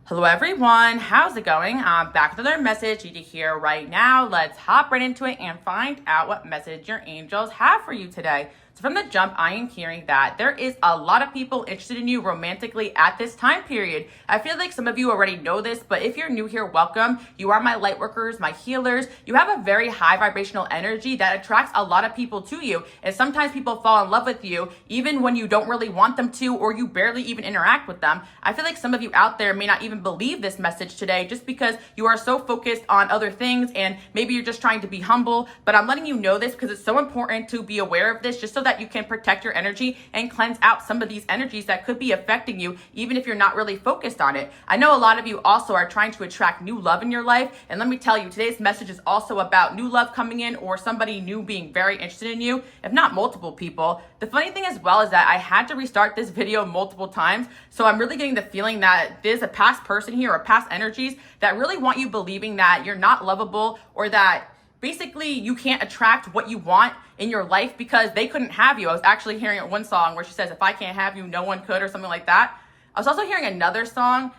Hello everyone, how's it going? I'm back with another message you need to hear right now. Let's hop right into it and find out what message your angels have for you today. So from the jump, I am hearing that there is a lot of people interested in you romantically at this time period. I feel like some of you already know this, but if you're new here, welcome. You are my light workers, my healers. You have a very high vibrational energy that attracts a lot of people to you. And sometimes people fall in love with you even when you don't really want them to, or you barely even interact with them. I feel like some of you out there may not even believe this message today just because you are so focused on other things and maybe you're just trying to be humble. But I'm letting you know this because it's so important to be aware of this just so that you can protect your energy and cleanse out some of these energies that could be affecting you even if you're not really focused on it. I know a lot of you also are trying to attract new love in your life, and let me tell you, today's message is also about new love coming in or somebody new being very interested in you, if not multiple people. The funny thing as well is that I had to restart this video multiple times, so I'm really getting the feeling that there's a past person here or past energies that really want you believing that you're not lovable or that basically you can't attract what you want in your life because they couldn't have you. I was actually hearing one song where she says, if I can't have you, no one could, or something like that. I was also hearing another song.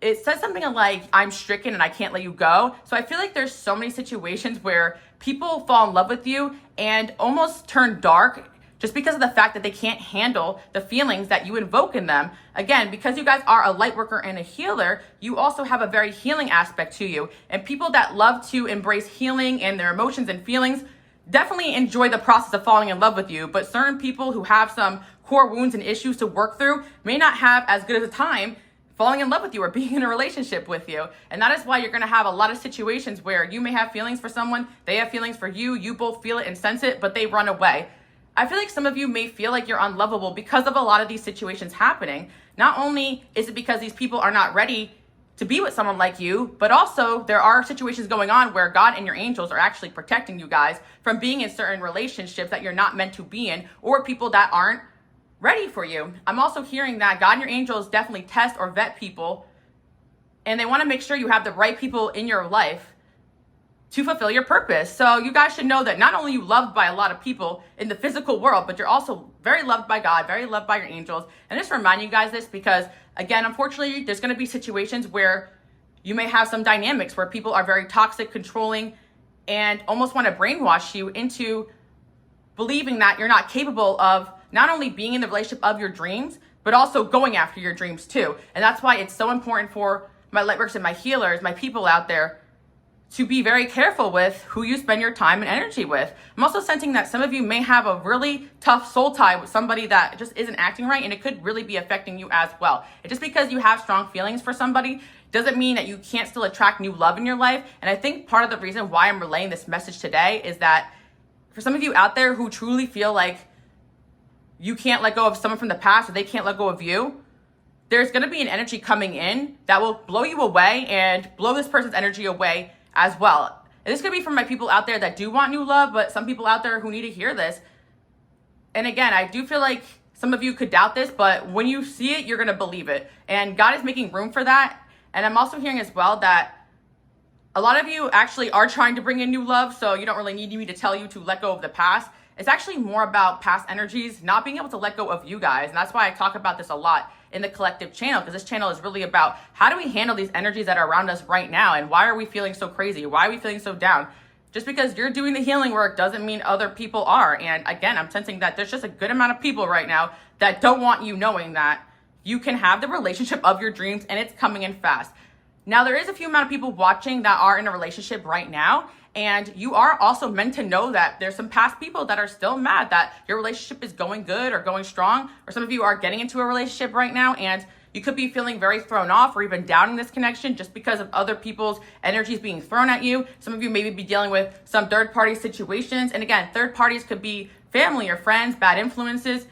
It says something like, I'm stricken and I can't let you go. So I feel like there's so many situations where people fall in love with you and almost turn dark just because of the fact that they can't handle the feelings that you invoke in them. Again, because you guys are a light worker and a healer, you also have a very healing aspect to you. And people that love to embrace healing and their emotions and feelings definitely enjoy the process of falling in love with you. But certain people who have some core wounds and issues to work through may not have as good of a time falling in love with you or being in a relationship with you. And that is why you're gonna have a lot of situations where you may have feelings for someone, they have feelings for you, you both feel it and sense it, but they run away. I feel like some of you may feel like you're unlovable because of a lot of these situations happening. Not only is it because these people are not ready to be with someone like you, but also there are situations going on where God and your angels are actually protecting you guys from being in certain relationships that you're not meant to be in, or people that aren't ready for you. I'm also hearing that God and your angels definitely test or vet people, and they want to make sure you have the right people in your life to fulfill your purpose. So you guys should know that not only are you loved by a lot of people in the physical world, but you're also very loved by God, very loved by your angels. And just remind you guys this because, again, unfortunately, there's going to be situations where you may have some dynamics where people are very toxic, controlling, and almost want to brainwash you into believing that you're not capable of not only being in the relationship of your dreams, but also going after your dreams too. And that's why it's so important for my lightworkers and my healers, my people out there, to be very careful with who you spend your time and energy with. I'm also sensing that some of you may have a really tough soul tie with somebody that just isn't acting right, and it could really be affecting you as well. And just because you have strong feelings for somebody doesn't mean that you can't still attract new love in your life. And I think part of the reason why I'm relaying this message today is that for some of you out there who truly feel like you can't let go of someone from the past or they can't let go of you, there's gonna be an energy coming in that will blow you away and blow this person's energy away as well. And this could be from my people out there that do want new love, but some people out there who need to hear this. And again, I do feel like some of you could doubt this, but when you see it, you're going to believe it. And God is making room for that. And I'm also hearing as well that a lot of you actually are trying to bring in new love, so you don't really need me to tell you to let go of the past. It's actually more about past energies not being able to let go of you guys. And that's why I talk about this a lot in the collective channel, because this channel is really about how do we handle these energies that are around us right now, and why are we feeling so crazy? Why are we feeling so down? Just because you're doing the healing work doesn't mean other people are. And again, I'm sensing that there's just a good amount of people right now that don't want you knowing that you can have the relationship of your dreams and it's coming in fast. Now, there is a few amount of people watching that are in a relationship right now, and you are also meant to know that there's some past people that are still mad that your relationship is going good or going strong, or some of you are getting into a relationship right now and you could be feeling very thrown off or even doubting this connection just because of other people's energies being thrown at you. Some of you maybe be dealing with some third-party situations. And again, third parties could be family or friends, bad influences.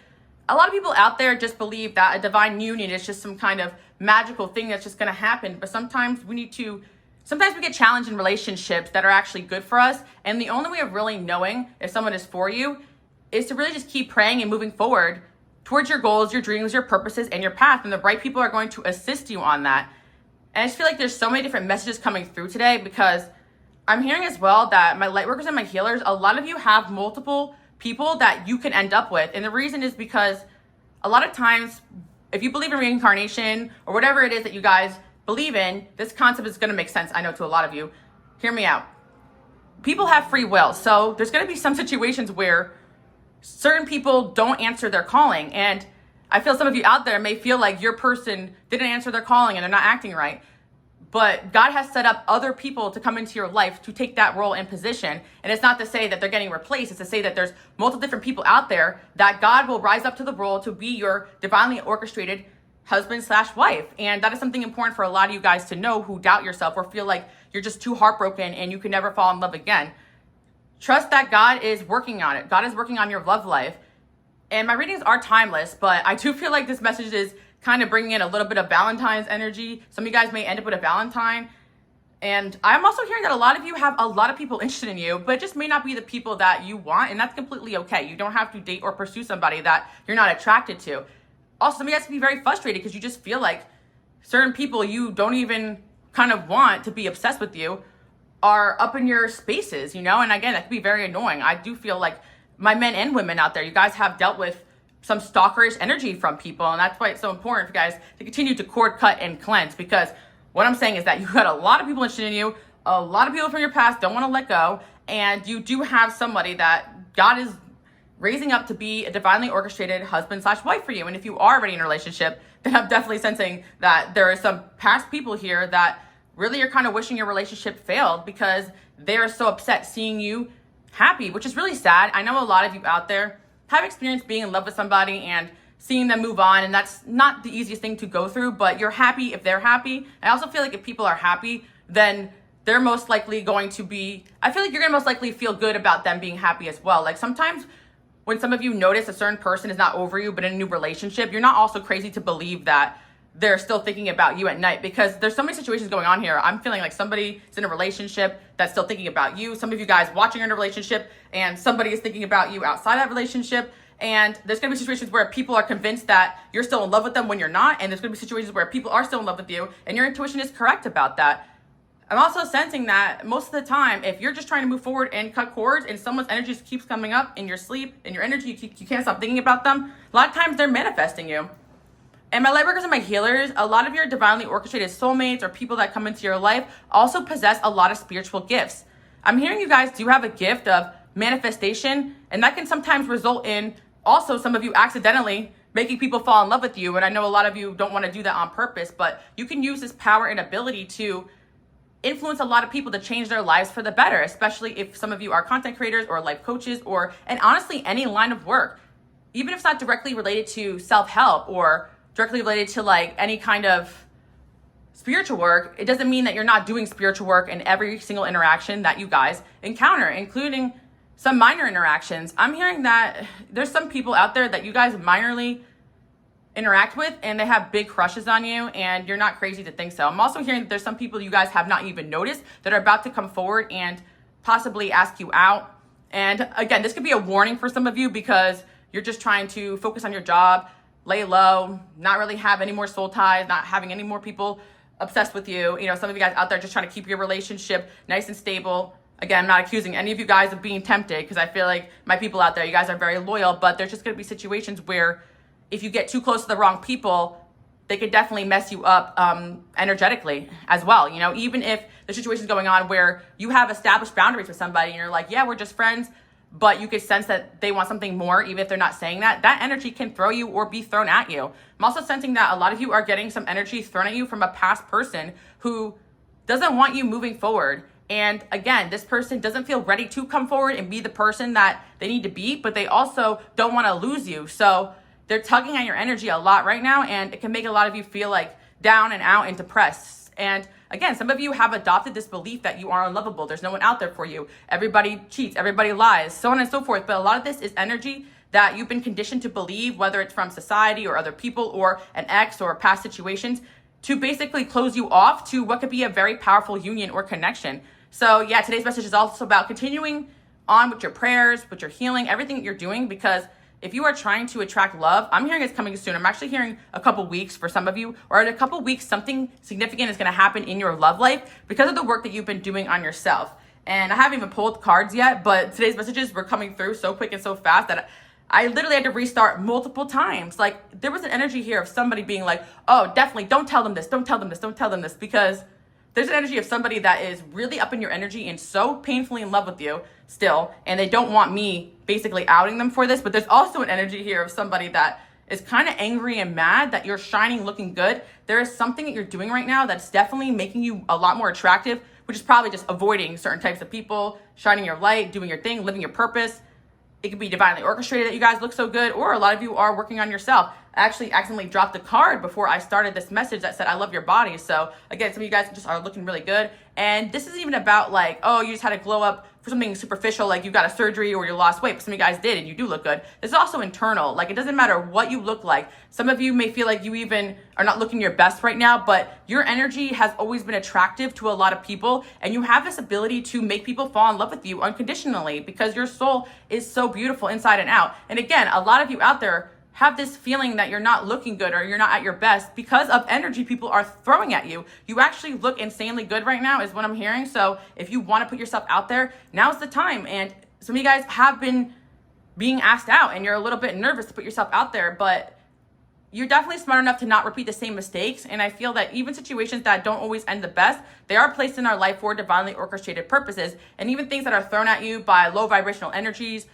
A lot of people out there just believe that a divine union is just some kind of magical thing that's just going to happen. But sometimes we get challenged in relationships that are actually good for us. And the only way of really knowing if someone is for you is to really just keep praying and moving forward towards your goals, your dreams, your purposes, and your path. And the right people are going to assist you on that. And I just feel like there's so many different messages coming through today, because I'm hearing as well that my light workers and my healers, a lot of you have multiple people that you can end up with. And the reason is because a lot of times, if you believe in reincarnation or whatever it is that you guys believe in, this concept is going to make sense, I know, to a lot of you. Hear me out. People have free will. So there's going to be some situations where certain people don't answer their calling. And I feel some of you out there may feel like your person didn't answer their calling and they're not acting right. But God has set up other people to come into your life to take that role and position. And it's not to say that they're getting replaced. It's to say that there's multiple different people out there that God will rise up to the role to be your divinely orchestrated husband/wife. And that is something important for a lot of you guys to know who doubt yourself or feel like you're just too heartbroken and you can never fall in love again. Trust that God is working on it. God is working on your love life. And my readings are timeless, but I do feel like this message is kind of bringing in a little bit of Valentine's energy. Some of you guys may end up with a Valentine. And I'm also hearing that a lot of you have a lot of people interested in you, but it just may not be the people that you want. And that's completely okay. You don't have to date or pursue somebody that you're not attracted to. Also, some of you guys can be very frustrated because you just feel like certain people you don't even kind of want to be obsessed with you are up in your spaces, you know? And again, that can be very annoying. I do feel like my men and women out there, you guys have dealt with some stalkerish energy from people. And that's why it's so important for you guys to continue to cord, cut, and cleanse. Because what I'm saying is that you got a lot of people interested in you. A lot of people from your past don't want to let go. And you do have somebody that God is raising up to be a divinely orchestrated husband/wife for you. And if you are already in a relationship, then I'm definitely sensing that there are some past people here that really are kind of wishing your relationship failed because they're so upset seeing you happy, which is really sad. I know a lot of you out there have experienced being in love with somebody and seeing them move on, and that's not the easiest thing to go through, but you're happy if they're happy. I also feel like if people are happy, then they're most likely going to be, I feel like you're going to most likely feel good about them being happy as well. Like sometimes when some of you notice a certain person is not over you, but in a new relationship, you're not also crazy to believe that they're still thinking about you at night, because there's so many situations going on here. I'm feeling like somebody is in a relationship that's still thinking about you. Some of you guys watching are in a relationship and somebody is thinking about you outside that relationship. And there's going to be situations where people are convinced that you're still in love with them when you're not. And there's going to be situations where people are still in love with you and your intuition is correct about that. I'm also sensing that most of the time, if you're just trying to move forward and cut cords and someone's energy just keeps coming up in your sleep, in your energy, you can't stop thinking about them, a lot of times they're manifesting you. And my light workers and my healers, a lot of your divinely orchestrated soulmates or people that come into your life also possess a lot of spiritual gifts. I'm hearing you guys do have a gift of manifestation, and that can sometimes result in also some of you accidentally making people fall in love with you. And I know a lot of you don't want to do that on purpose, but you can use this power and ability to influence a lot of people to change their lives for the better, especially if some of you are content creators or life coaches and honestly, any line of work. Even if it's not directly related to self-help or directly related to like any kind of spiritual work, it doesn't mean that you're not doing spiritual work in every single interaction that you guys encounter, including some minor interactions. I'm hearing that there's some people out there that you guys minorly interact with and they have big crushes on you, and you're not crazy to think so. I'm also hearing that there's some people you guys have not even noticed that are about to come forward and possibly ask you out. And again, this could be a warning for some of you because you're just trying to focus on your job, lay low, not really have any more soul ties, not having any more people obsessed with you. You know, some of you guys out there just trying to keep your relationship nice and stable. Again, I'm not accusing any of you guys of being tempted because I feel like my people out there, you guys are very loyal, but there's just going to be situations where if you get too close to the wrong people, they could definitely mess you up energetically as well. You know, even if the situation is going on where you have established boundaries with somebody and you're like, yeah, we're just friends, but you could sense that they want something more, even if they're not saying that, that energy can throw you or be thrown at you. I'm also sensing that a lot of you are getting some energy thrown at you from a past person who doesn't want you moving forward. And again, this person doesn't feel ready to come forward and be the person that they need to be, but they also don't want to lose you. So they're tugging on your energy a lot right now, and it can make a lot of you feel like down and out and depressed. And again, some of you have adopted this belief that you are unlovable. There's no one out there for you. Everybody cheats, everybody lies, so on and so forth. But a lot of this is energy that you've been conditioned to believe, whether it's from society or other people or an ex or past situations, to basically close you off to what could be a very powerful union or connection. So yeah, today's message is also about continuing on with your prayers, with your healing, everything that you're doing, because if you are trying to attract love, I'm hearing it's coming soon. I'm actually hearing a couple weeks for some of you, or in a couple weeks, something significant is going to happen in your love life because of the work that you've been doing on yourself. And I haven't even pulled cards yet, but today's messages were coming through so quick and so fast that I literally had to restart multiple times. Like, there was an energy here of somebody being like, oh, definitely don't tell them this, don't tell them this, don't tell them this, because there's an energy of somebody that is really up in your energy and so painfully in love with you still, and they don't want me basically outing them for this. But there's also an energy here of somebody that is kind of angry and mad that you're shining, looking good. There is something that you're doing right now that's definitely making you a lot more attractive, which is probably just avoiding certain types of people, shining your light, doing your thing, living your purpose. It could be divinely orchestrated that you guys look so good, or a lot of you are working on yourself. I actually accidentally dropped a card before I started this message that said, I love your body. So again, some of you guys just are looking really good. And this isn't even about like, oh, you just had a glow up for something superficial, like you got a surgery or you lost weight, but some of you guys did and you do look good. This is also internal. Like, it doesn't matter what you look like. Some of you may feel like you even are not looking your best right now, but your energy has always been attractive to a lot of people, and you have this ability to make people fall in love with you unconditionally because your soul is so beautiful inside and out. And again, a lot of you out there have this feeling that you're not looking good or you're not at your best because of energy people are throwing at you. You actually look insanely good right now is what I'm hearing. So if you want to put yourself out there, now's the time. And some of you guys have been being asked out and you're a little bit nervous to put yourself out there, but you're definitely smart enough to not repeat the same mistakes. And I feel that even situations that don't always end the best, they are placed in our life for divinely orchestrated purposes. And even things that are thrown at you by low vibrational energies,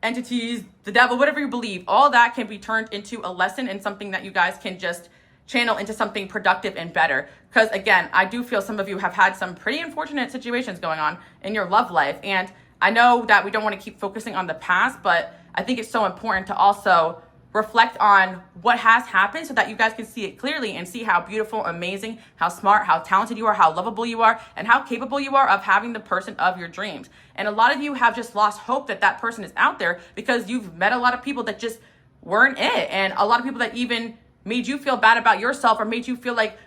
entities, the devil, whatever you believe, all that can be turned into a lesson and something that you guys can just channel into something productive and better. Because again, I do feel some of you have had some pretty unfortunate situations going on in your love life. And I know that we don't want to keep focusing on the past, but I think it's so important to also reflect on what has happened so that you guys can see it clearly and see how beautiful, amazing, how smart, how talented you are, how lovable you are, and how capable you are of having the person of your dreams. And a lot of you have just lost hope that that person is out there because you've met a lot of people that just weren't it. And a lot of people that even made you feel bad about yourself or made you feel like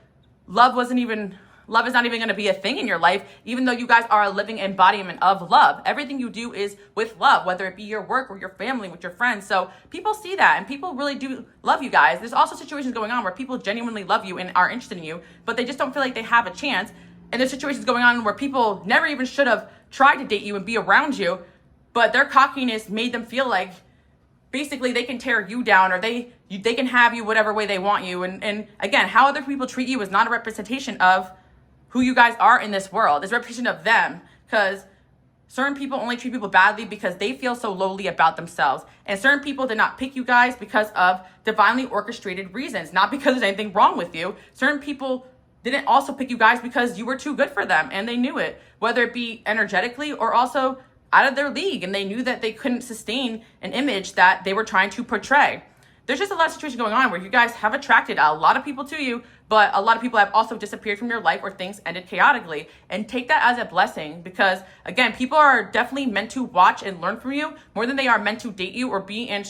love is not even going to be a thing in your life, even though you guys are a living embodiment of love. Everything you do is with love, whether it be your work or your family, with your friends. So people see that and people really do love you guys. There's also situations going on where people genuinely love you and are interested in you, but they just don't feel like they have a chance. And there's situations going on where people never even should have tried to date you and be around you, but their cockiness made them feel like basically they can tear you down or they can have you whatever way they want you. And again, how other people treat you is not a representation of who you guys are in this world. It's a representation of them, because certain people only treat people badly because they feel so lowly about themselves. And certain people did not pick you guys because of divinely orchestrated reasons, not because there's anything wrong with you. Certain people didn't also pick you guys because you were too good for them and they knew it, whether it be energetically or also out of their league, and they knew that they couldn't sustain an image that they were trying to portray. There's just a lot of situations going on where you guys have attracted a lot of people to you, but a lot of people have also disappeared from your life or things ended chaotically. And take that as a blessing because, again, people are definitely meant to watch and learn from you more than they are meant to date you or be in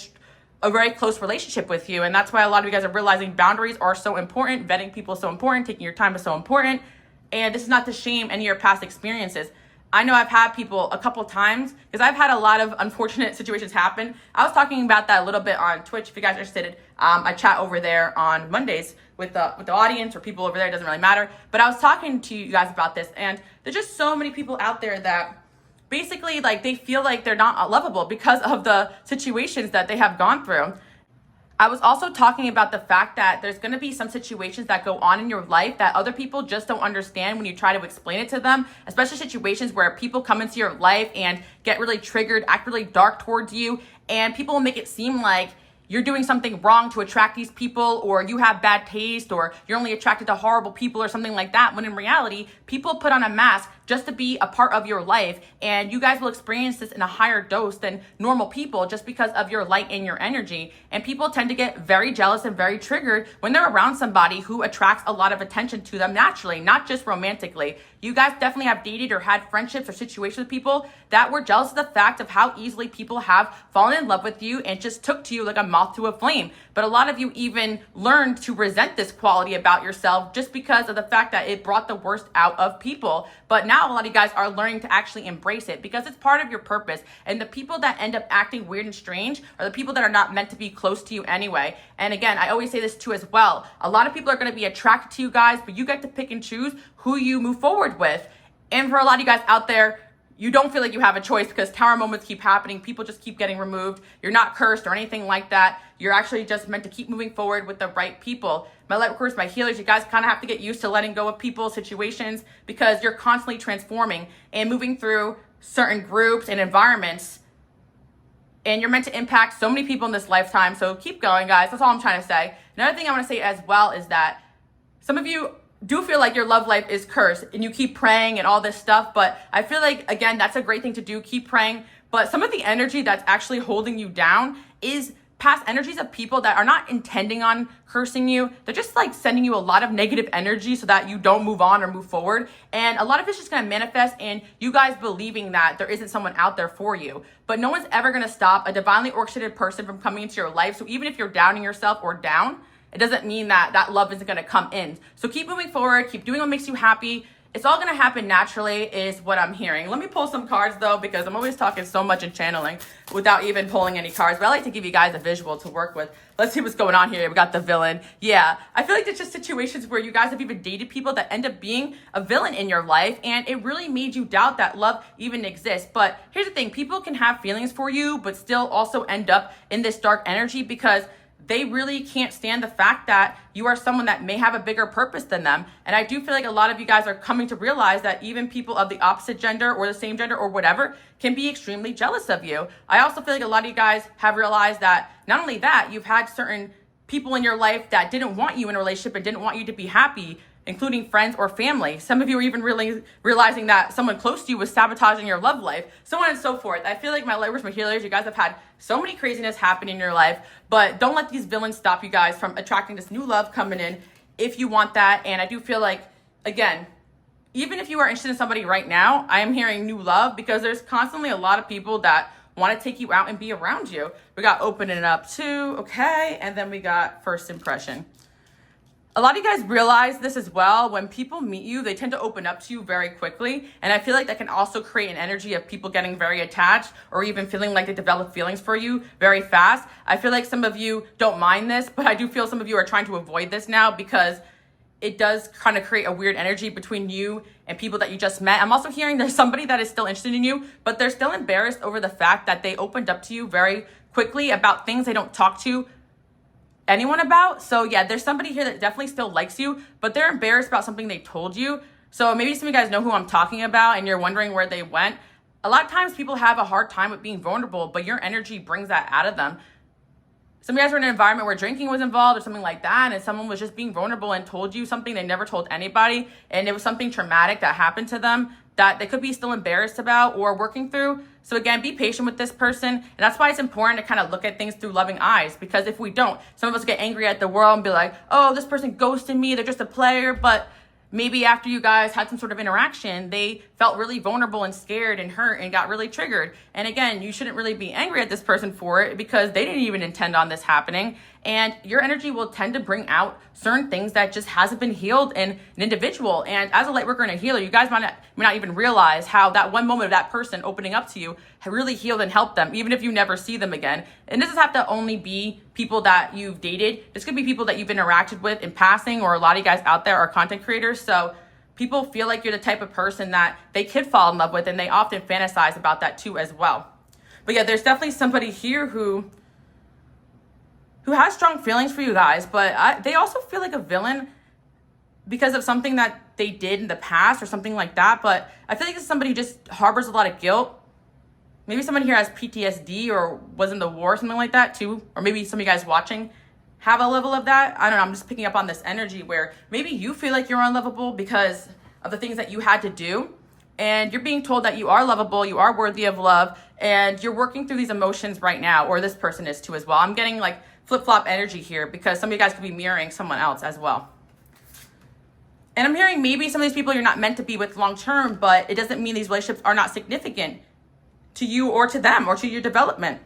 a very close relationship with you. And that's why a lot of you guys are realizing boundaries are so important, vetting people is so important, taking your time is so important. And this is not to shame any of your past experiences. I know I've had people a couple times because I've had a lot of unfortunate situations happen. I was talking about that a little bit on Twitch. If you guys are interested, I chat over there on Mondays with the audience or people over there. It doesn't really matter. But I was talking to you guys about this, and there's just so many people out there that basically like they feel like they're not lovable because of the situations that they have gone through. I was also talking about the fact that there's going to be some situations that go on in your life that other people just don't understand when you try to explain it to them, especially situations where people come into your life and get really triggered, act really dark towards you, and people will make it seem like you're doing something wrong to attract these people, or you have bad taste, or you're only attracted to horrible people or something like that, when in reality, people put on a mask just to be a part of your life, and you guys will experience this in a higher dose than normal people just because of your light and your energy. And people tend to get very jealous and very triggered when they're around somebody who attracts a lot of attention to them naturally, not just romantically. You guys definitely have dated or had friendships or situations with people that were jealous of the fact of how easily people have fallen in love with you and just took to you like a moth to a flame. But a lot of you even learned to resent this quality about yourself just because of the fact that it brought the worst out of people. But now a lot of you guys are learning to actually embrace it because it's part of your purpose. And the people that end up acting weird and strange are the people that are not meant to be close to you anyway. And again, I always say this too as well. A lot of people are going to be attracted to you guys, but you get to pick and choose who you move forward with. And for a lot of you guys out there, you don't feel like you have a choice because tower moments keep happening. People just keep getting removed. You're not cursed or anything like that. You're actually just meant to keep moving forward with the right people. My light workers, my healers, you guys kind of have to get used to letting go of people, situations, because you're constantly transforming and moving through certain groups and environments. And you're meant to impact so many people in this lifetime. So keep going, guys. That's all I'm trying to say. Another thing I want to say as well is that some of you do feel like your love life is cursed and you keep praying and all this stuff. But I feel like, again, that's a great thing to do. Keep praying. But some of the energy that's actually holding you down is past energies of people that are not intending on cursing you. They're just like sending you a lot of negative energy so that you don't move on or move forward. And a lot of it's just going to manifest in you guys believing that there isn't someone out there for you. But no one's ever going to stop a divinely orchestrated person from coming into your life. So even if you're doubting yourself or down, it doesn't mean that that love isn't going to come in. So keep moving forward. Keep doing what makes you happy. It's all going to happen naturally is what I'm hearing. Let me pull some cards though, because I'm always talking so much and channeling without even pulling any cards. But I like to give you guys a visual to work with. Let's see what's going on here. We got the villain. Yeah, I feel like it's just situations where you guys have even dated people that end up being a villain in your life. And it really made you doubt that love even exists. But here's the thing. People can have feelings for you, but still also end up in this dark energy because they really can't stand the fact that you are someone that may have a bigger purpose than them. And I do feel like a lot of you guys are coming to realize that even people of the opposite gender or the same gender or whatever can be extremely jealous of you. I also feel like a lot of you guys have realized that not only that, you've had certain people in your life that didn't want you in a relationship and didn't want you to be happy, including friends or family. Some of you are even really realizing that someone close to you was sabotaging your love life, so on and so forth. I feel like my lightworkers, my healers, you guys have had so many craziness happen in your life, but don't let these villains stop you guys from attracting this new love coming in if you want that. And I do feel like, again, even if you are interested in somebody right now, I am hearing new love because there's constantly a lot of people that want to take you out and be around you. We got opening it up too, okay? And then we got first impression. A lot of you guys realize this as well. When people meet you, they tend to open up to you very quickly. And I feel like that can also create an energy of people getting very attached or even feeling like they develop feelings for you very fast. I feel like some of you don't mind this, but I do feel some of you are trying to avoid this now because it does kind of create a weird energy between you and people that you just met. I'm also hearing there's somebody that is still interested in you, but they're still embarrassed over the fact that they opened up to you very quickly about things they don't talk to anyone about. So yeah, there's somebody here that definitely still likes you, but they're embarrassed about something they told you. So maybe some of you guys know who I'm talking about and you're wondering where they went. A lot of times people have a hard time with being vulnerable, but your energy brings that out of them. Some of you guys were in an environment where drinking was involved or something like that, and someone was just being vulnerable and told you something they never told anybody, and it was something traumatic that happened to them that they could be still embarrassed about or working through. So again, be patient with this person. And that's why it's important to kind of look at things through loving eyes, because if we don't, some of us get angry at the world and be like, oh, this person ghosted me, they're just a player. But maybe after you guys had some sort of interaction, they felt really vulnerable and scared and hurt and got really triggered. And again, you shouldn't really be angry at this person for it because they didn't even intend on this happening. And your energy will tend to bring out certain things that just hasn't been healed in an individual. And as a light worker and a healer, you guys may not even realize how that one moment of that person opening up to you really healed and helped them, even if you never see them again. And this doesn't have to only be people that you've dated. This could be people that you've interacted with in passing, or a lot of you guys out there are content creators. So people feel like you're the type of person that they could fall in love with, and they often fantasize about that too as well. But yeah, there's definitely somebody here who has strong feelings for you guys, but they also feel like a villain because of something that they did in the past or something like that. But I feel like this is somebody who just harbors a lot of guilt. Maybe someone here has PTSD or was in the war or something like that too. Or maybe some of you guys watching have a level of that. I don't know. I'm just picking up on this energy where maybe you feel like you're unlovable because of the things that you had to do. And you're being told that you are lovable, you are worthy of love, and you're working through these emotions right now, or this person is too as well. I'm getting like flip-flop energy here because some of you guys could be mirroring someone else as well. And I'm hearing maybe some of these people you're not meant to be with long-term, but it doesn't mean these relationships are not significant to you or to them or to your development.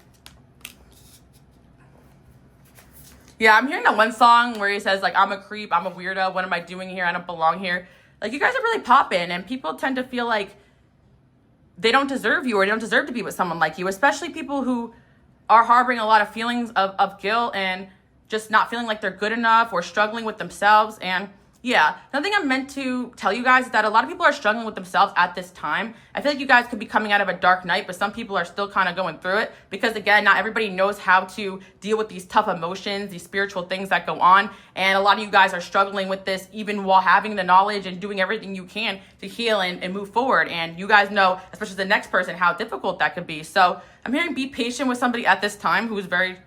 Yeah, I'm hearing that one song where he says like, I'm a creep, I'm a weirdo, what am I doing here? I don't belong here. Like, you guys are really popping, and people tend to feel like they don't deserve you or they don't deserve to be with someone like you, especially people who are harboring a lot of feelings of guilt and just not feeling like they're good enough or struggling with themselves. And Yeah, something I'm meant to tell you guys is that a lot of people are struggling with themselves at this time. I feel like you guys could be coming out of a dark night, but some people are still kind of going through it because, again, not everybody knows how to deal with these tough emotions, these spiritual things that go on. And a lot of you guys are struggling with this even while having the knowledge and doing everything you can to heal and move forward. And you guys know, especially the next person, how difficult that could be. So I'm hearing be patient with somebody at this time who is very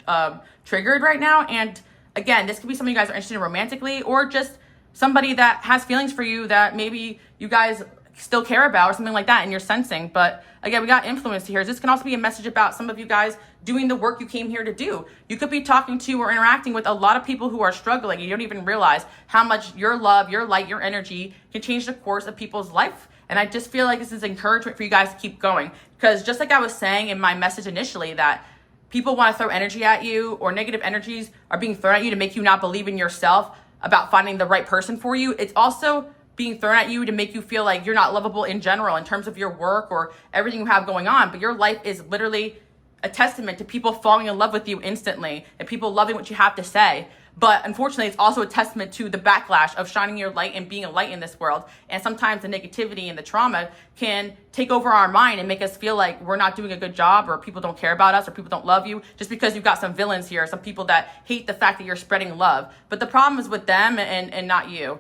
triggered right now. And again, this could be something you guys are interested in romantically, or just somebody that has feelings for you that maybe you guys still care about or something like that and you're sensing. But again, we got influence here. This can also be a message about some of you guys doing the work you came here to do. You could be talking to or interacting with a lot of people who are struggling. You don't even realize how much your love, your light, your energy can change the course of people's life. And I just feel like this is encouragement for you guys to keep going. Because just like I was saying in my message initially, that people want to throw energy at you, or negative energies are being thrown at you to make you not believe in yourself about finding the right person for you. It's also being thrown at you to make you feel like you're not lovable in general in terms of your work or everything you have going on. But your life is literally a testament to people falling in love with you instantly and people loving what you have to say. But unfortunately, it's also a testament to the backlash of shining your light and being a light in this world. And sometimes the negativity and the trauma can take over our mind and make us feel like we're not doing a good job, or people don't care about us, or people don't love you, just because you've got some villains here, some people that hate the fact that you're spreading love. But the problem is with them and not you.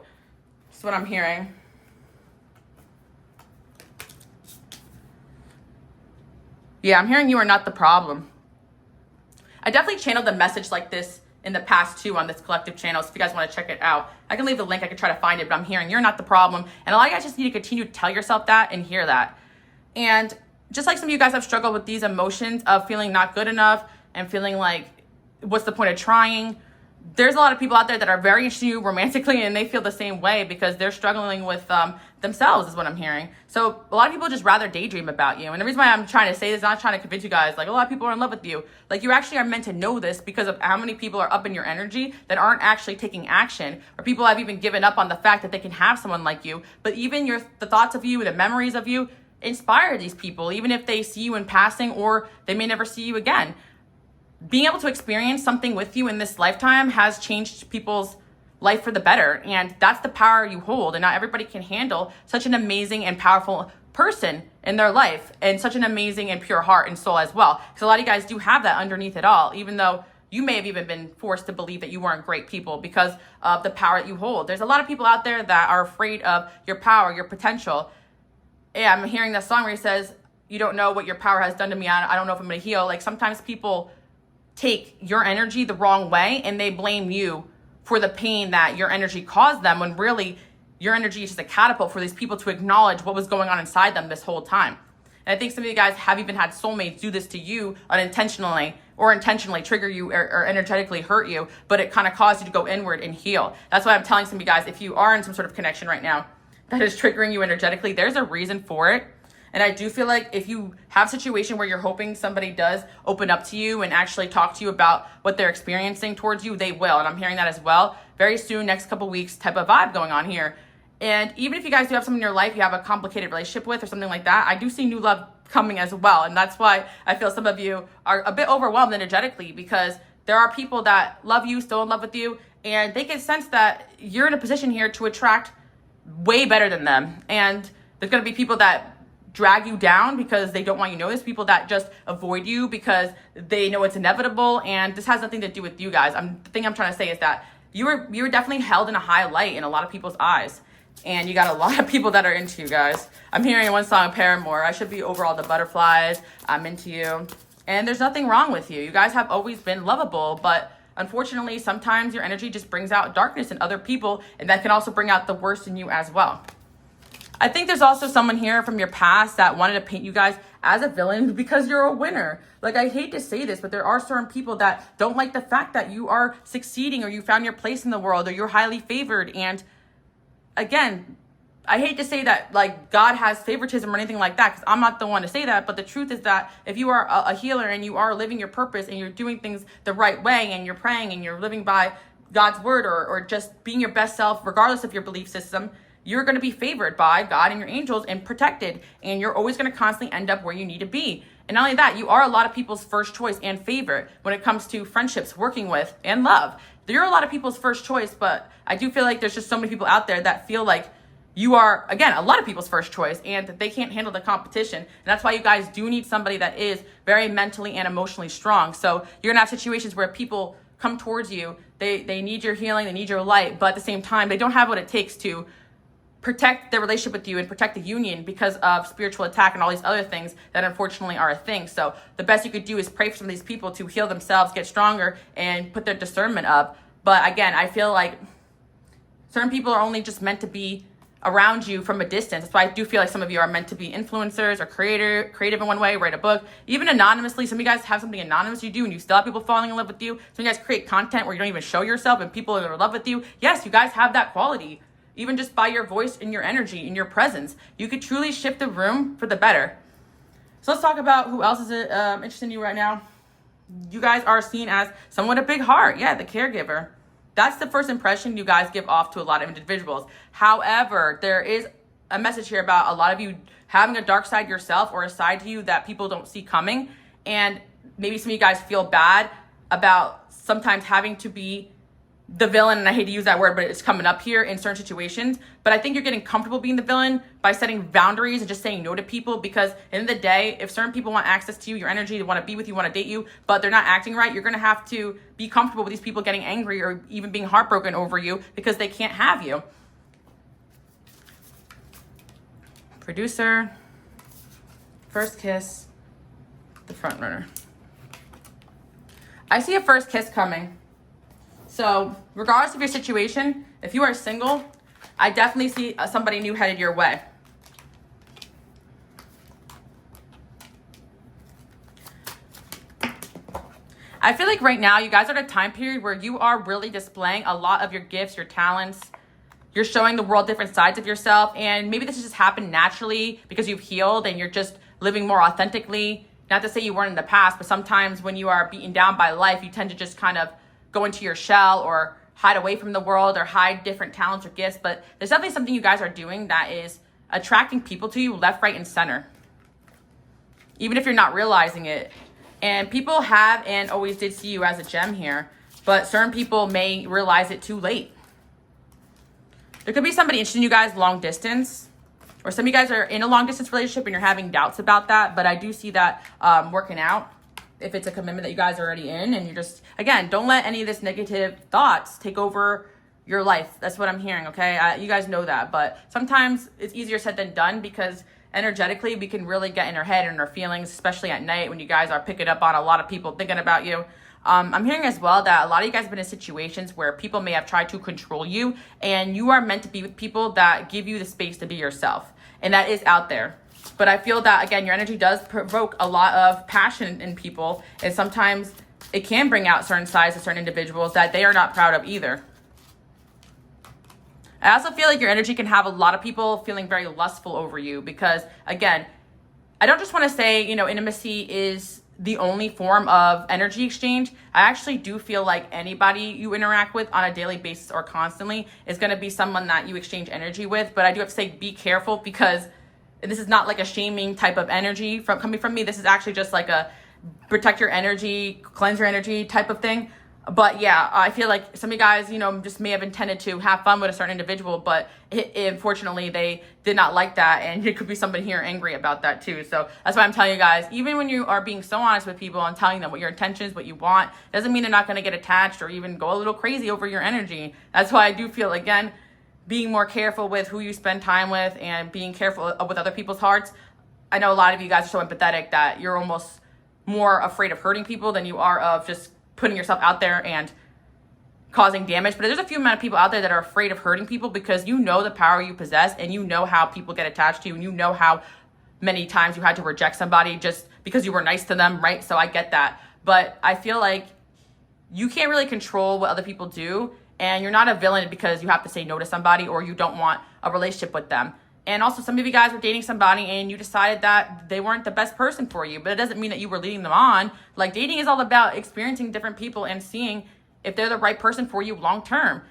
That's what I'm hearing. Yeah, I'm hearing you are not the problem. I definitely channeled a message like this in the past too on this collective channel. So if you guys want to check it out, I can leave the link. I can try to find it, but I'm hearing you're not the problem. And a lot of you guys just need to continue to tell yourself that and hear that. And just like some of you guys have struggled with these emotions of feeling not good enough and feeling like, what's the point of trying? There's a lot of people out there that are very interested in you romantically, and they feel the same way because they're struggling with themselves, is what I'm hearing. So a lot of people just rather daydream about you. And the reason why I'm trying to say this, not trying to convince you guys, like, a lot of people are in love with you. Like, you actually are meant to know this because of how many people are up in your energy that aren't actually taking action, or people have even given up on the fact that they can have someone like you. But even the thoughts of you, the memories of you inspire these people, even if they see you in passing or they may never see you again. Being able to experience something with you in this lifetime has changed people's life for the better. And that's the power you hold. And not everybody can handle such an amazing and powerful person in their life, and such an amazing and pure heart and soul as well. Because a lot of you guys do have that underneath it all, even though you may have even been forced to believe that you weren't great people because of the power that you hold. There's a lot of people out there that are afraid of your power, your potential. Yeah, I'm hearing that song where he says, you don't know what your power has done to me. I don't know if I'm going to heal. Like, sometimes people take your energy the wrong way and they blame you for the pain that your energy caused them, when really your energy is just a catapult for these people to acknowledge what was going on inside them this whole time. And I think some of you guys have even had soulmates do this to you unintentionally, or intentionally trigger you or energetically hurt you, but it kind of caused you to go inward and heal. That's why I'm telling some of you guys, if you are in some sort of connection right now that is triggering you energetically, there's a reason for it. And I do feel like if you have a situation where you're hoping somebody does open up to you and actually talk to you about what they're experiencing towards you, they will. And I'm hearing that as well. Very soon, next couple weeks type of vibe going on here. And even if you guys do have someone in your life you have a complicated relationship with or something like that, I do see new love coming as well. And that's why I feel some of you are a bit overwhelmed energetically, because there are people that love you, still in love with you, and they can sense that you're in a position here to attract way better than them. And there's going to be people that drag you down because they don't want you to know this, people that just avoid you because they know it's inevitable. And this has nothing to do with you guys. The thing I'm trying to say is that you were definitely held in a high light in a lot of people's eyes, and you got a lot of people that are into you guys. I'm hearing one song, Paramore, I should be over all the butterflies, I'm into you. And there's nothing wrong with you. You guys have always been lovable, but unfortunately sometimes your energy just brings out darkness in other people, and that can also bring out the worst in you as well. I think there's also someone here from your past that wanted to paint you guys as a villain because you're a winner. Like, I hate to say this, but there are certain people that don't like the fact that you are succeeding, or you found your place in the world, or you're highly favored. And again, I hate to say that like God has favoritism or anything like that, because I'm not the one to say that. But the truth is that if you are a healer and you are living your purpose and you're doing things the right way and you're praying and you're living by God's word, or just being your best self, regardless of your belief system, you're going to be favored by God and your angels and protected. And you're always going to constantly end up where you need to be. And not only that, you are a lot of people's first choice and favorite when it comes to friendships, working with, and love. you're a lot of people's first choice, but I do feel like there's just so many people out there that feel like you are, again, a lot of people's first choice, and that they can't handle the competition. And that's why you guys do need somebody that is very mentally and emotionally strong. So you're gonna have situations where people come towards you, they need your healing, they need your light, but at the same time, they don't have what it takes to protect their relationship with you and protect the union because of spiritual attack and all these other things that unfortunately are a thing. So the best you could do is pray for some of these people to heal themselves, get stronger, and put their discernment up. But again, I feel like certain people are only just meant to be around you from a distance. That's why I do feel like some of you are meant to be influencers or creative in one way, write a book, even anonymously. Some of you guys have something anonymous you do and you still have people falling in love with you. Some of you guys create content where you don't even show yourself and people are in love with you. Yes, you guys have that quality. Even just by your voice and your energy and your presence, you could truly shift the room for the better. So let's talk about who else is interested in you right now. You guys are seen as someone with a big heart. Yeah, the caregiver. That's the first impression you guys give off to a lot of individuals. However, there is a message here about a lot of you having a dark side yourself, or a side to you that people don't see coming. And maybe some of you guys feel bad about sometimes having to be the villain, and I hate to use that word, but it's coming up here in certain situations. But I think you're getting comfortable being the villain by setting boundaries and just saying no to people, because at the end of the day, if certain people want access to you, your energy, they want to be with you, want to date you, but they're not acting right, you're going to have to be comfortable with these people getting angry or even being heartbroken over you because they can't have you. Producer, first kiss, the front runner. I see a first kiss coming. So regardless of your situation, if you are single, I definitely see somebody new headed your way. I feel like right now you guys are at a time period where you are really displaying a lot of your gifts, your talents. You're showing the world different sides of yourself. And maybe this has just happened naturally because you've healed and you're just living more authentically. Not to say you weren't in the past, but sometimes when you are beaten down by life, you tend to just kind of go into your shell or hide away from the world or hide different talents or gifts. But there's definitely something you guys are doing that is attracting people to you left, right, and center, even if you're not realizing it. And people have and always did see you as a gem here, but certain people may realize it too late. There could be somebody interested in you guys long distance, or some of you guys are in a long distance relationship and you're having doubts about that, but I do see that working out. If it's a commitment that you guys are already in, and you're just, again, don't let any of this negative thoughts take over your life. That's what I'm hearing, okay? You guys know that, but sometimes it's easier said than done because energetically we can really get in our head and our feelings, especially at night when you guys are picking up on a lot of people thinking about you. I'm hearing as well that a lot of you guys have been in situations where people may have tried to control you, and you are meant to be with people that give you the space to be yourself, and that is out there. But I feel that, again, your energy does provoke a lot of passion in people. And sometimes it can bring out certain sides of certain individuals that they are not proud of either. I also feel like your energy can have a lot of people feeling very lustful over you because, again, I don't just want to say, intimacy is the only form of energy exchange. I actually do feel like anybody you interact with on a daily basis or constantly is going to be someone that you exchange energy with. But I do have to say, be careful, because this is not like a shaming type of energy coming from me. This is actually just like a protect your energy, cleanse your energy type of thing. But yeah, I feel like some of you guys, just may have intended to have fun with a certain individual, but unfortunately they did not like that. And it could be somebody here angry about that too. So that's why I'm telling you guys, even when you are being so honest with people and telling them what your intentions, what you want, doesn't mean they're not going to get attached or even go a little crazy over your energy. That's why I do feel, again, being more careful with who you spend time with and being careful with other people's hearts. I know a lot of you guys are so empathetic that you're almost more afraid of hurting people than you are of just putting yourself out there and causing damage. But there's a few amount of people out there that are afraid of hurting people because you know the power you possess and you know how people get attached to you and you know how many times you had to reject somebody just because you were nice to them, right? So I get that. But I feel like you can't really control what other people do, and you're not a villain because you have to say no to somebody or you don't want a relationship with them. And also, some of you guys were dating somebody and you decided that they weren't the best person for you, but it doesn't mean that you were leading them on. Like, dating is all about experiencing different people and seeing if they're the right person for you long term.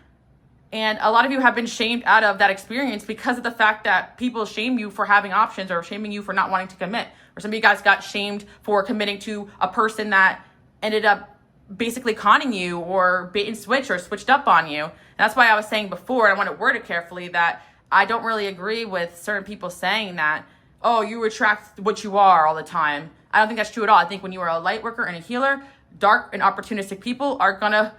And a lot of you have been shamed out of that experience because of the fact that people shame you for having options or shaming you for not wanting to commit. Or some of you guys got shamed for committing to a person that ended up basically conning you or bait and switch or switched up on you. And that's why I was saying before, and I want to word it carefully, that I don't really agree with certain people saying that, oh, you attract what you are all the time. I don't think that's true at all. I think when you are a light worker and a healer, dark and opportunistic people are going to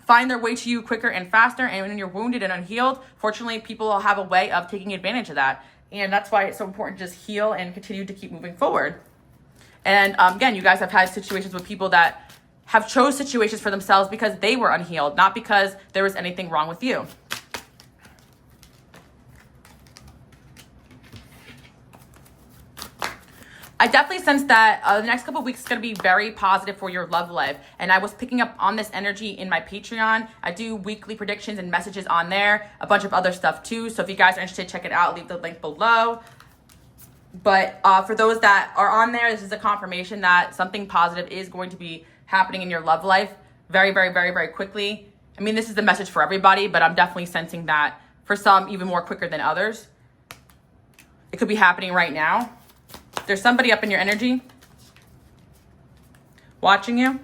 find their way to you quicker and faster. And when you're wounded and unhealed, fortunately, people will have a way of taking advantage of that. And that's why it's so important to just heal and continue to keep moving forward. And again, you guys have had situations with people that have chose situations for themselves because they were unhealed, not because there was anything wrong with you. I definitely sense that the next couple of weeks is going to be very positive for your love life. And I was picking up on this energy in my Patreon. I do weekly predictions and messages on there, a bunch of other stuff too. So if you guys are interested, check it out. Leave the link below. But for those that are on there, this is a confirmation that something positive is going to be happening in your love life very, very, very, very quickly. I mean, this is the message for everybody, but I'm definitely sensing that for some even more quicker than others. It could be happening right now. There's somebody up in your energy watching you.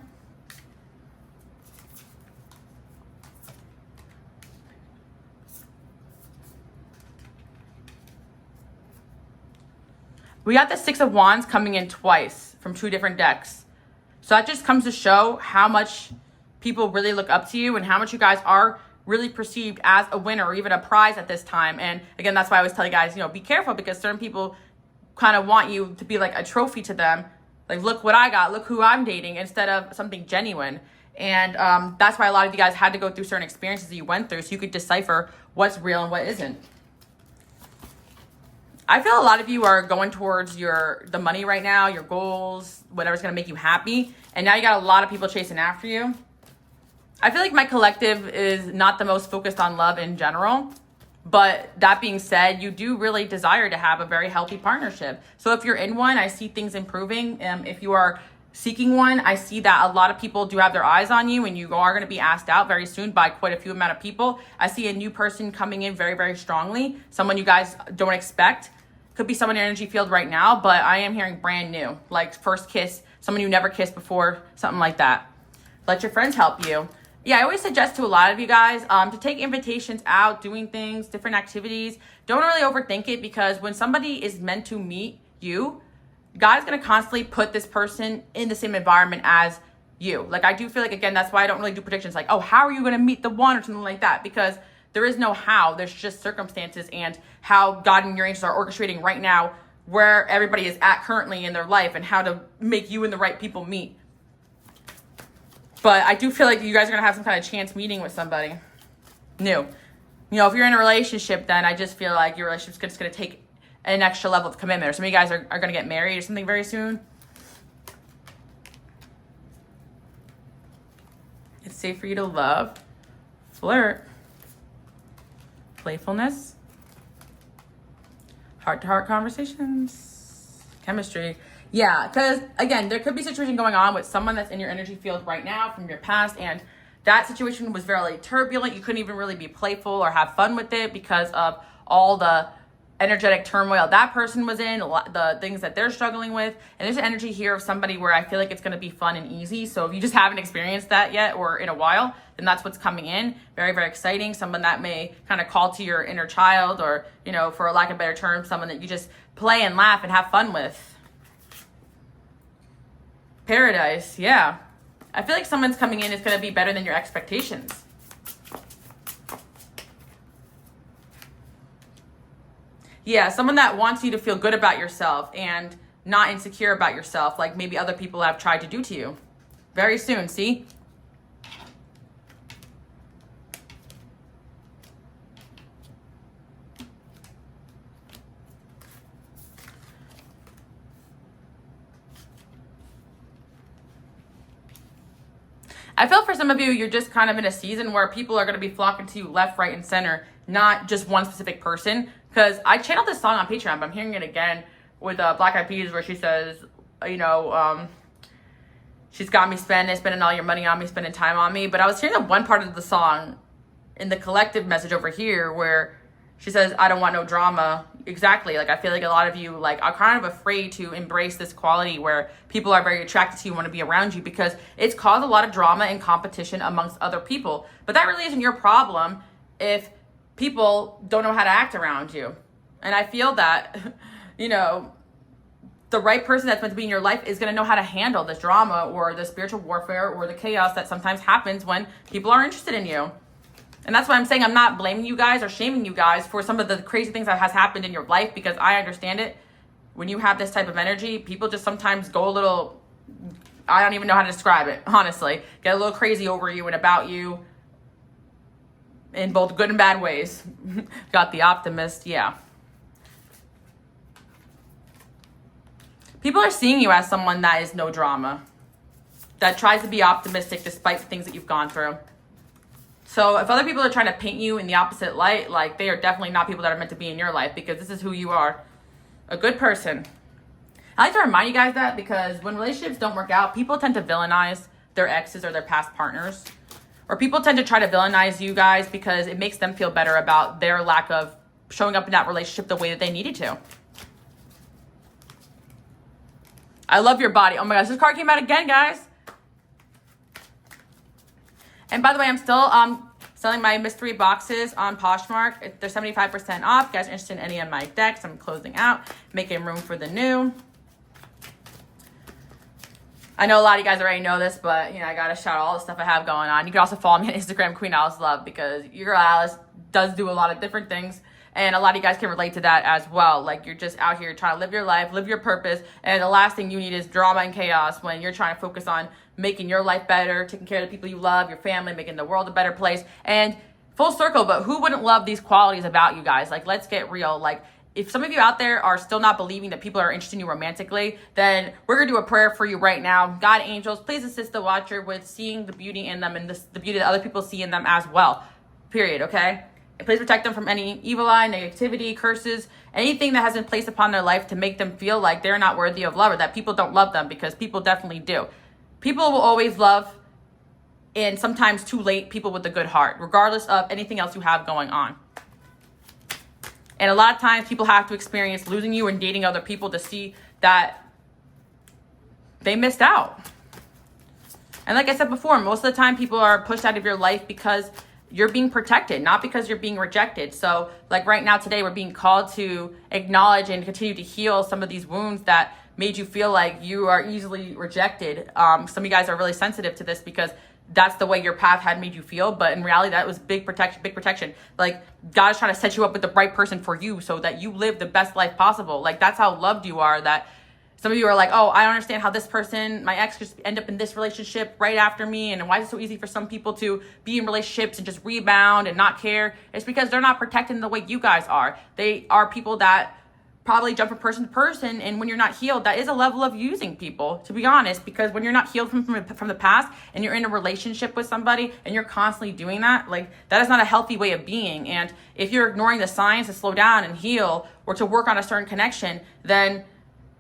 We got the Six of Wands coming in twice from two different decks. So that just comes to show how much people really look up to you and how much you guys are really perceived as a winner or even a prize at this time. And again, that's why I always tell you guys, be careful, because certain people kind of want you to be like a trophy to them. Like, look what I got, look who I'm dating, instead of something genuine. And that's why a lot of you guys had to go through certain experiences that you went through so you could decipher what's real and what isn't. I feel a lot of you are going towards the money right now, your goals, whatever's going to make you happy. And now you got a lot of people chasing after you. I feel like my collective is not the most focused on love in general. But that being said, you do really desire to have a very healthy partnership. So if you're in one, I see things improving. If you are seeking one, I see that a lot of people do have their eyes on you, and you are going to be asked out very soon by quite a few amount of people. I see a new person coming in very, very strongly. Someone you guys don't expect. Could be someone in your energy field right now, but I am hearing brand new, like first kiss, someone you never kissed before, something like that. Let your friends help you. Yeah, I always suggest to a lot of you guys to take invitations out, doing things, different activities. Don't really overthink it, because when somebody is meant to meet you, God is going to constantly put this person in the same environment as you. Like, I do feel like, again, that's why I don't really do predictions like, oh, how are you going to meet the one or something like that? Because there is no how. There's just circumstances and how God and your angels are orchestrating right now where everybody is at currently in their life and how to make you and the right people meet. But I do feel like you guys are going to have some kind of chance meeting with somebody new. If you're in a relationship, then I just feel like your relationship's just going to take an extra level of commitment. Or some of you guys are going to get married or something very soon. It's safe for you to love, flirt, playfulness, heart-to-heart conversations, chemistry. Yeah, because again, there could be a situation going on with someone that's in your energy field right now from your past, and that situation was very turbulent. You couldn't even really be playful or have fun with it because of all the energetic turmoil that person was in, the things that they're struggling with. And there's an energy here of somebody where I feel like it's going to be fun and easy. So if you just haven't experienced that yet or in a while, then that's what's coming in. Very, very exciting. Someone that may kind of call to your inner child, or, for a lack of a better term, someone that you just play and laugh and have fun with. Paradise, yeah. I feel like someone's coming in is going to be better than your expectations. Yeah, someone that wants you to feel good about yourself and not insecure about yourself, like maybe other people have tried to do to you. Very soon, see? I feel for some of you, you're just kind of in a season where people are going to be flocking to you left, right, and center, not just one specific person. Because I channeled this song on Patreon, but I'm hearing it again with Black Eyed Peas, where she says, she's got me spending all your money on me, spending time on me. But I was hearing the one part of the song in the collective message over here where she says, I don't want no drama. exactly. Like, I feel like a lot of you, like, are kind of afraid to embrace this quality where people are very attracted to you and want to be around you, because it's caused a lot of drama and competition amongst other people. But that really isn't your problem if people don't know how to act around you. And I feel that, the right person that's meant to be in your life is going to know how to handle this drama or the spiritual warfare or the chaos that sometimes happens when people are interested in you. And that's why I'm saying I'm not blaming you guys or shaming you guys for some of the crazy things that has happened in your life, because I understand it. When you have this type of energy, people just sometimes go a little, I don't even know how to describe it, honestly. Get a little crazy over you and about you in both good and bad ways. Got the optimist, yeah. People are seeing you as someone that is no drama, that tries to be optimistic despite the things that you've gone through. So if other people are trying to paint you in the opposite light, like, they are definitely not people that are meant to be in your life, because this is who you are, a good person. I like to remind you guys that, because when relationships don't work out, people tend to villainize their exes or their past partners. Or people tend to try to villainize you guys because it makes them feel better about their lack of showing up in that relationship the way that they needed to. I love your body. Oh my gosh, this card came out again, guys. And by the way, I'm still selling my mystery boxes on Poshmark. They're 75% off. If you guys are interested in any of my decks, I'm closing out, making room for the new. I know a lot of you guys already know this, but I gotta shout out all the stuff I have going on. You can also follow me on Instagram, QueenAliceLove, because your girl Alice does do a lot of different things. And a lot of you guys can relate to that as well. Like, you're just out here trying to live your life, live your purpose. And the last thing you need is drama and chaos when you're trying to focus on making your life better, taking care of the people you love, your family, making the world a better place. And full circle, but who wouldn't love these qualities about you guys? Like, let's get real. Like, if some of you out there are still not believing that people are interested in you romantically, then we're going to do a prayer for you right now. God, angels, please assist the watcher with seeing the beauty in them and the beauty that other people see in them as well. Period, okay? Please protect them from any evil eye, negativity, curses, anything that has been placed upon their life to make them feel like they're not worthy of love or that people don't love them, because people definitely do. People will always love, and sometimes too late, people with a good heart, regardless of anything else you have going on. And a lot of times people have to experience losing you and dating other people to see that they missed out. And like I said before, most of the time people are pushed out of your life because you're being protected, not because you're being rejected. So like right now, today, we're being called to acknowledge and continue to heal some of these wounds that made you feel like you are easily rejected. Some of you guys are really sensitive to this because that's the way your path had made you feel. But in reality, that was big protection. Like, God is trying to set you up with the right person for you so that you live the best life possible. Like, that's how loved you are. That some of you are like, oh, I don't understand how this person, my ex, just end up in this relationship right after me. And why is it so easy for some people to be in relationships and just rebound and not care? It's because they're not protecting the way you guys are. They are people that probably jump from person to person. And when you're not healed, that is a level of using people, to be honest, because when you're not healed from the past and you're in a relationship with somebody and you're constantly doing that, like, that is not a healthy way of being. And if you're ignoring the signs to slow down and heal or to work on a certain connection, then,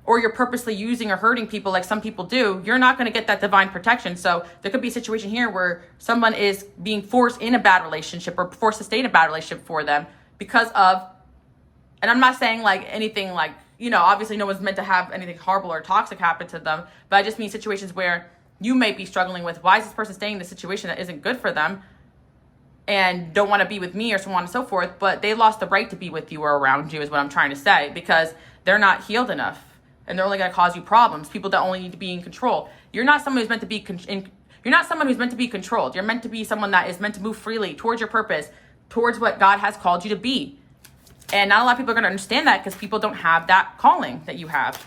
or you're purposely using or hurting people like some people do, you're not going to get that divine protection. So there could be a situation here where someone is being forced in a bad relationship or forced to stay in a bad relationship for them because of, and I'm not saying like anything like, obviously no one's meant to have anything horrible or toxic happen to them, but I just mean situations where you may be struggling with, why is this person staying in a situation that isn't good for them and don't want to be with me or so on and so forth, but they lost the right to be with you or around you is what I'm trying to say, because they're not healed enough and they're only going to cause you problems. People that only need to be in control. You're not someone who's meant to be you're not someone who's meant to be controlled. You're meant to be someone that is meant to move freely towards your purpose, towards what God has called you to be. And not a lot of people are going to understand that because people don't have that calling that you have.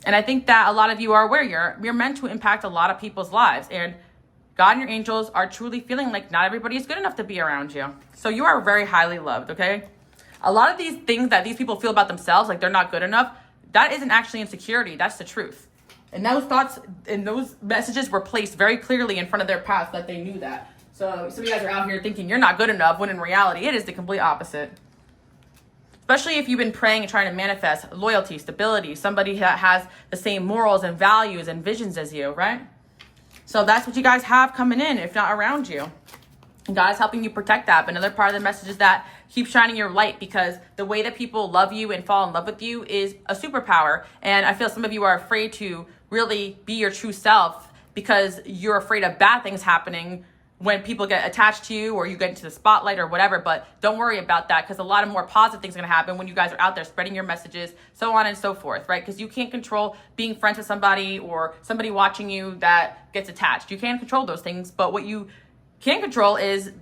And I think that a lot of you are aware you're meant to impact a lot of people's lives. And God and your angels are truly feeling like not everybody is good enough to be around you. So you are very highly loved, okay? A lot of these things that these people feel about themselves, like they're not good enough, that isn't actually insecurity. That's the truth. And those thoughts and those messages were placed very clearly in front of their path that they knew that. So some of you guys are out here thinking you're not good enough, when in reality, it is the complete opposite. Especially if you've been praying and trying to manifest loyalty, stability, somebody that has the same morals and values and visions as you, right? So that's what you guys have coming in, if not around you. And God is helping you protect that. But another part of the message is that keep shining your light, because the way that people love you and fall in love with you is a superpower. And I feel some of you are afraid to really be your true self because you're afraid of bad things happening when people get attached to you or you get into the spotlight or whatever. But don't worry about that, because a lot of more positive things are going to happen when you guys are out there spreading your messages, so on and so forth, right? Because you can't control being friends with somebody or somebody watching you that gets attached. You can't control those things, but what you can control is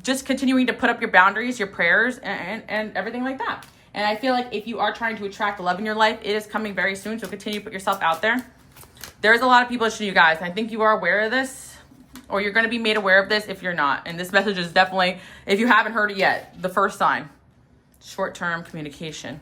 just continuing to put up your boundaries, your prayers, and everything like that. And I feel like if you are trying to attract love in your life, it is coming very soon, so continue to put yourself out there. There's a lot of people listening to you guys, and I think you are aware of this, or you're going to be made aware of this if you're not. And this message is definitely, if you haven't heard it yet, the first sign. Short-term communication.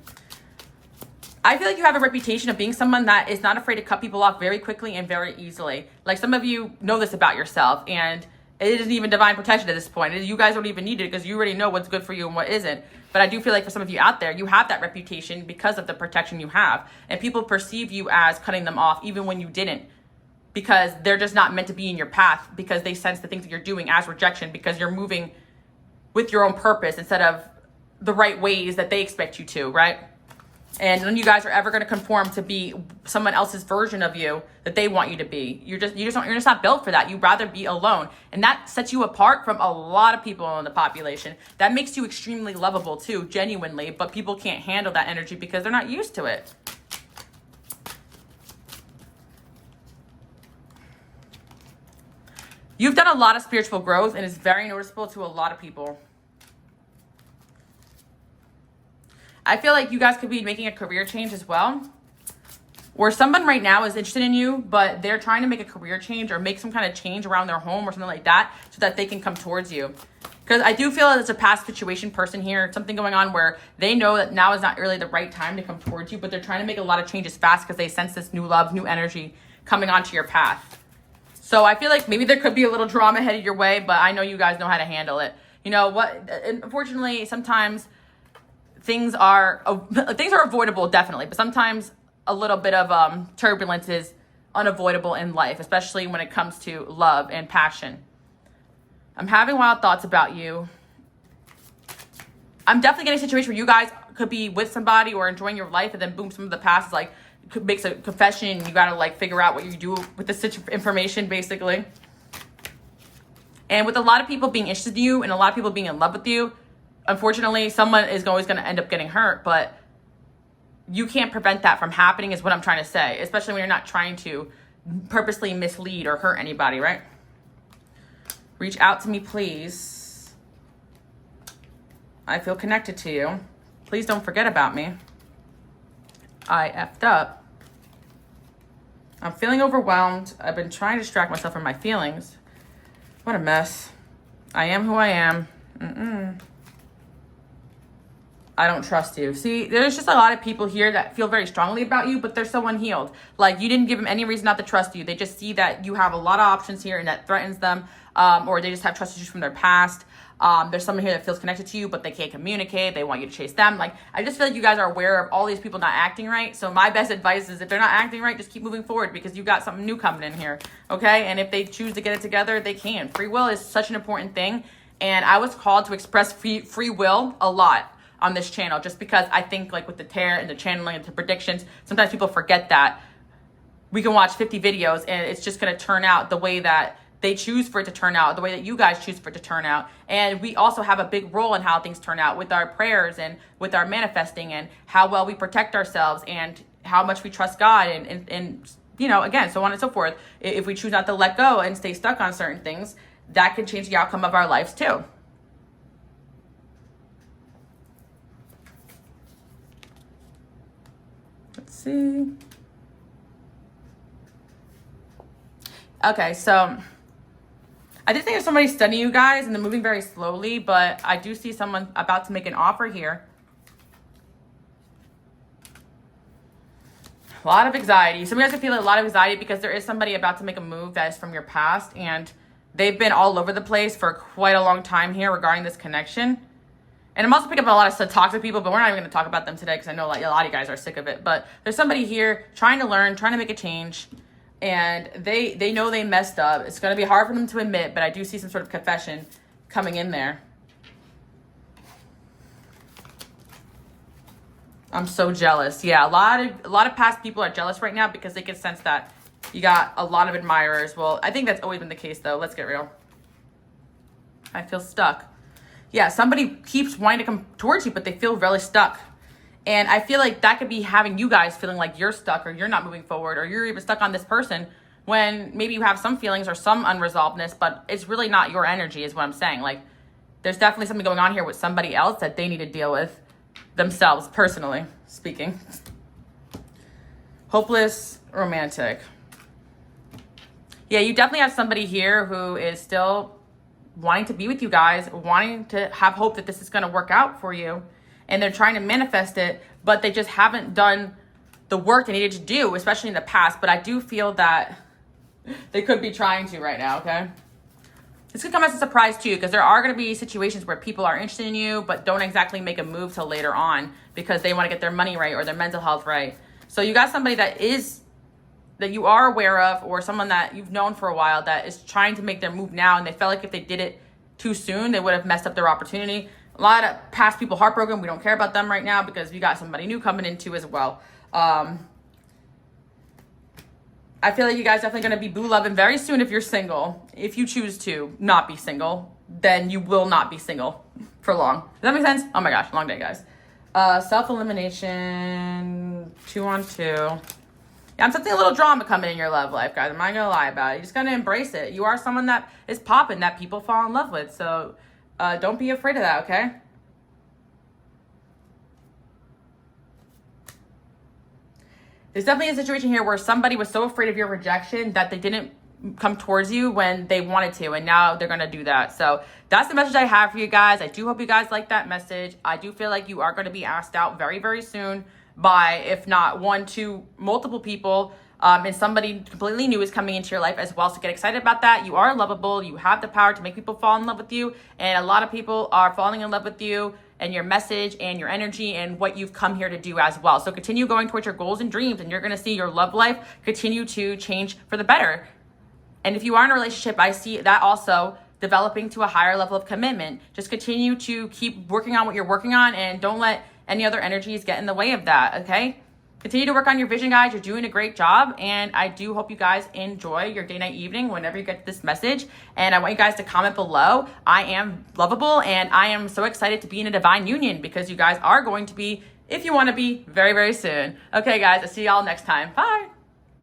I feel like you have a reputation of being someone that is not afraid to cut people off very quickly and very easily. Like, some of you know this about yourself, and it isn't even divine protection at this point. You guys don't even need it because you already know what's good for you and what isn't. But I do feel like for some of you out there, you have that reputation because of the protection you have. And people perceive you as cutting them off even when you didn't, because they're just not meant to be in your path, because they sense the things that you're doing as rejection, because you're moving with your own purpose instead of the right ways that they expect you to, right? And none of you guys are ever going to conform to be someone else's version of you that they want you to be. You're just not built for that. You'd rather be alone. And that sets you apart from a lot of people in the population. That makes you extremely lovable too, genuinely, but people can't handle that energy because they're not used to it. You've done a lot of spiritual growth, and it's very noticeable to a lot of people. I feel like you guys could be making a career change as well, where someone right now is interested in you, but they're trying to make a career change or make some kind of change around their home or something like that so that they can come towards you. Because I do feel that it's a past situation person here, something going on where they know that now is not really the right time to come towards you, but they're trying to make a lot of changes fast because they sense this new love, new energy coming onto your path. So I feel like maybe there could be a little drama headed your way, but I know you guys know how to handle it. You know what? Unfortunately, sometimes things are avoidable, definitely, but sometimes a little bit of turbulence is unavoidable in life, especially when it comes to love and passion. I'm having wild thoughts about you. I'm definitely getting a situation where you guys could be with somebody or enjoying your life, and then boom, some of the past is like makes a confession, and you gotta like figure out what you do with this information, basically. And with a lot of people being interested in you and a lot of people being in love with you, unfortunately, someone is always going to end up getting hurt, but you can't prevent that from happening is what I'm trying to say, especially when you're not trying to purposely mislead or hurt anybody, right? Reach out to me, please. I feel connected to you. Please don't forget about me. I effed up. I'm feeling overwhelmed. I've been trying to distract myself from my feelings. What a mess. I am who I am. I don't trust you. See, there's just a lot of people here that feel very strongly about you, but they're so unhealed. Like, you didn't give them any reason not to trust you. They just see that you have a lot of options here and that threatens them, or they just have trust issues from their past. There's someone here that feels connected to you, but they can't communicate. They want you to chase them. Like, I just feel like you guys are aware of all these people not acting right. So my best advice is if they're not acting right, just keep moving forward, because you got something new coming in here, okay? And if they choose to get it together, they can. Free will is such an important thing. And I was called to express free will a lot on this channel, just because I think, like, with the tarot and the channeling and the predictions, sometimes people forget that we can watch 50 videos and it's just going to turn out the way that they choose for it to turn out, the way that you guys choose for it to turn out. And we also have a big role in how things turn out with our prayers and with our manifesting and how well we protect ourselves and how much we trust God and you know, again, so on and so forth. If we choose not to let go and stay stuck on certain things, that can change the outcome of our lives too. Let's see. Okay, so I did think there's somebody studying you guys and they're moving very slowly, but I do see someone about to make an offer here. A lot of anxiety. Some of you guys are feeling a lot of anxiety because there is somebody about to make a move that is from your past, and they've been all over the place for quite a long time here regarding this connection. And I'm also picking up a lot of toxic people, but we're not even going to talk about them today because I know like a lot of you guys are sick of it. But there's somebody here trying to learn, trying to make a change, and they know they messed up. It's going to be hard for them to admit, but I do see some sort of confession coming in there. I'm so jealous. Yeah, a lot of past people are jealous right now because they can sense that you got a lot of admirers. Well, I think that's always been the case though. Let's get real. I feel stuck. Yeah, somebody keeps wanting to come towards you, but they feel really stuck. And I feel like that could be having you guys feeling like you're stuck or you're not moving forward or you're even stuck on this person when maybe you have some feelings or some unresolvedness, but it's really not your energy is what I'm saying. Like there's definitely something going on here with somebody else that they need to deal with themselves, personally speaking. Hopeless romantic. Yeah, you definitely have somebody here who is still wanting to be with you guys, wanting to have hope that this is going to work out for you. And they're trying to manifest it, but they just haven't done the work they needed to do, especially in the past. But I do feel that they could be trying to right now, okay? This could come as a surprise too, because there are going to be situations where people are interested in you, but don't exactly make a move till later on because they want to get their money right or their mental health right. So you got somebody that you are aware of, or someone that you've known for a while that is trying to make their move now, and they felt like if they did it too soon, they would have messed up their opportunity. A lot of past people heartbroken. We don't care about them right now because we got somebody new coming in too as well. I feel like you guys definitely going to be boo loving very soon if you're single. If you choose to not be single, then you will not be single for long. Does that make sense? Oh my gosh, long day, guys. Self-elimination, 2-on-2. Yeah, I'm sensing a little drama coming in your love life, guys. I'm not going to lie about it. You just got to embrace it. You are someone that is popping, that people fall in love with. So don't be afraid of that, okay? There's definitely a situation here where somebody was so afraid of your rejection that they didn't come towards you when they wanted to, and now they're going to do that. So that's the message I have for you guys. I do hope you guys like that message. I do feel like you are going to be asked out very, very soon by, if not one, two, multiple people. And somebody completely new is coming into your life as well. So get excited about that. You are lovable. You have the power to make people fall in love with you. And a lot of people are falling in love with you and your message and your energy and what you've come here to do as well. So continue going towards your goals and dreams, and you're going to see your love life continue to change for the better. And if you are in a relationship, I see that also developing to a higher level of commitment. Just continue to keep working on what you're working on, and don't let any other energies get in the way of that, okay? Continue to work on your vision, guys. You're doing a great job. And I do hope you guys enjoy your day, night, evening whenever you get this message. And I want you guys to comment below. I am lovable, and I am so excited to be in a divine union because you guys are going to be, if you want to be, very, very soon. Okay, guys, I'll see y'all next time. Bye.